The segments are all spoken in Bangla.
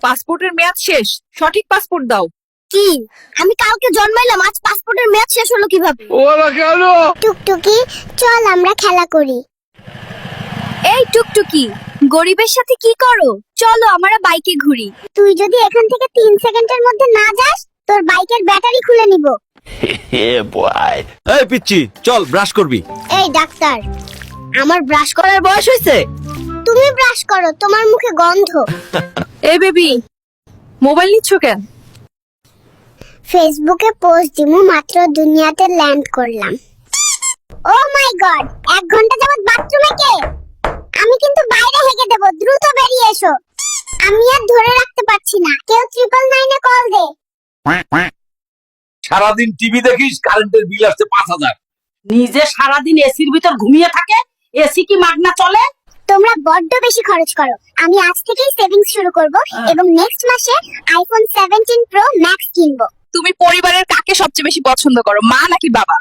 পাসপোর্টের মেয়াদ শেষ, সঠিক পাসপোর্ট দাও। কি? আমি কালকে জন্মাইলাম, আজ পাসপোর্টের মেয়াদ শেষ হলো কিভাবে? ওরা কেন? টুকটুকি, চল আমরা খেলা করি। এই টুকটুকি, গরিবের সাথে কি করো? চলো আমরা বাইকে ঘুরি। তুই যদি এখান থেকে 3 সেকেন্ডের মধ্যে না যাস, তোর বাইকের ব্যাটারি খুলে নিব। এই পিচ্চি, চল ব্রাশ করবি। এই ডাক্তার, আমার ব্রাশ করার বয়স হয়েছে? তুমি ব্রাশ করো, তোমার মুখে গন্ধ। এই বেবি, মোবাইল নিচ্ছ কেন? ফেসবুকে পোস্ট দিমু, মাত্র দুনিয়াতে ল্যান্ড করলাম। ও মাই গড, 1 ঘন্টা যাবত বাথরুমে কে? আমি কিন্তু বাইরে হেগে দেব, দ্রুত বেরিয়ে এসো। আমি আর ধরে রাখতে পারছি না, কেউ 999 এ কল দে। সারাদিন টিভি দেখিস, কারেন্টের বিল আসছে 5000। নিজে সারাদিন এসির ভিতর ঘুমিয়ে থাকে, এসি কি মাগনা চলে? তোমরা বড্ড বেশি খরচ করো। আমি আজ থেকেই সেভিংস শুরু করব এবং নেক্সট মাসে আইফোন 17 প্রো ম্যাক্স কিনবো। তুমি পরিবারের কাকে সবচেয়ে বেশি পছন্দ করো, মা নাকি বাবা?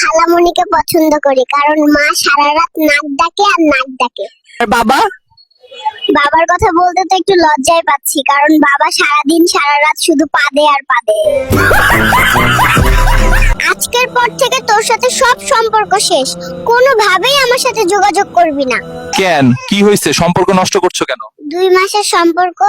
খালামণিকে পছন্দ করি, কারণ মা সারা রাত নাক ডাকে আর নাক ডাকে। আর বাবা? বাবার কথা বলতে তো একটু লজ্জায় পাচ্ছি, কারণ বাবা সারাদিন সারা রাত শুধু পাদে আর পাদে। আজকের পর থেকে তোর সাথে সব সম্পর্ক শেষ, কোনোভাবেই আমার সাথে যোগাযোগ করবি না। কেন, কি হয়েছে? সম্পর্ক নষ্ট করছো কেন? 2 মাসের সম্পর্ক,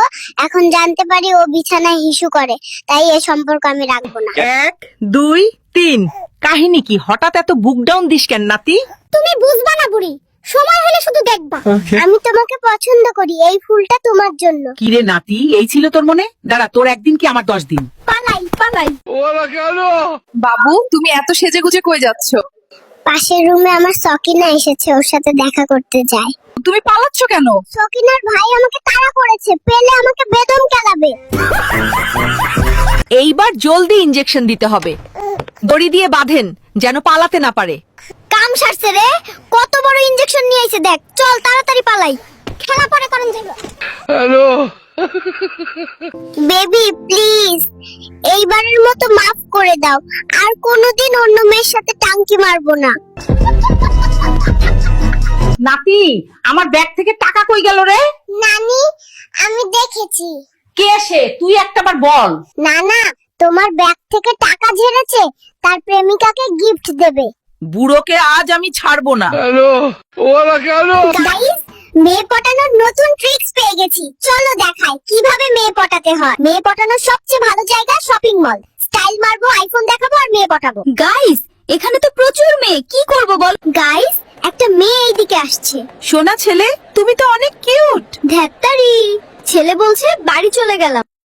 এখন জানতে পারি ও বিছানায় হিসু করে, তাই এই সম্পর্ক আমি রাখবো না। 1 2 3। কাহিনী কি? হঠাৎ এত বুক ডাউন দিস কেন নাতি? তুমি বুঝবা না বুড়ি, সময় হলে শুধু দেখবা। আমি তোমাকে পছন্দ করি, এই ফুলটা তোমার জন্য। কি রে নাতি, এই ছিল তোর মনে? দাঁড়া, তোর একদিন কি আমার 10 দিন? পালাই পালাই। ওরা কেন? বাবু, তুমি এত সেজে গুজে কই যাচ্ছ? পাশের রুমে আমার সকিনা এসেছে, ওর সাথে দেখা করতে যাই। তুমি পালাচ্ছ কেন? সকিনার ভাই আমাকে তাড়া করেছে, পেলে আমাকে বেদম কেলাবে। এইবার জলদি ইনজেকশন দিতে হবে, দড়ি দিয়ে বাঁধেন যেন পালাতে না পারে। কাম সারছে রে, কত বড় ইনজেকশন নিয়ে এসে দেখ। চল তাড়াতাড়ি পালাই, খেলা পরে করেন যাবে। হ্যালো। বেবি প্লিজ, এইবারের মতো মাফ করে দাও, আর কোনোদিন অন্য মেয়ের সাথে টাঙ্কি মারবো না। নাতি, আমার ব্যাগ থেকে টাকা কই গেল রে? নানি, আমি দেখেছি। কে সে? তুই একটাবার বল। না না, তোমার ব্যাগ থেকে টাকা ঝেড়েছে, তার প্রেমিকাকে গিফট দেবে। বুড়োকে আজ আমি ছাড়বো না। হ্যালো, ওরা কেন? গাইস, মেয়ে পটানোর নতুন ট্রিক্স পেয়ে গেছি, চলো দেখাই কিভাবে মেয়ে পটাতে হয়। মেয়ে পটানোর সবচেয়ে ভালো জায়গা শপিং মল। স্টাইল মারবো, আইফোন দেখাবো আর মেয়ে পটাবো। গাইস, এখানে তো প্রচুর মেয়ে, কি করব বল? গাইস, একটা মেয়ে এইদিকে আসছে। সোনা ছেলে, তুমি তো অনেক কিউট। ধ্যাত্তারি, ছেলে বলছে বাড়ি চলে গেলাম।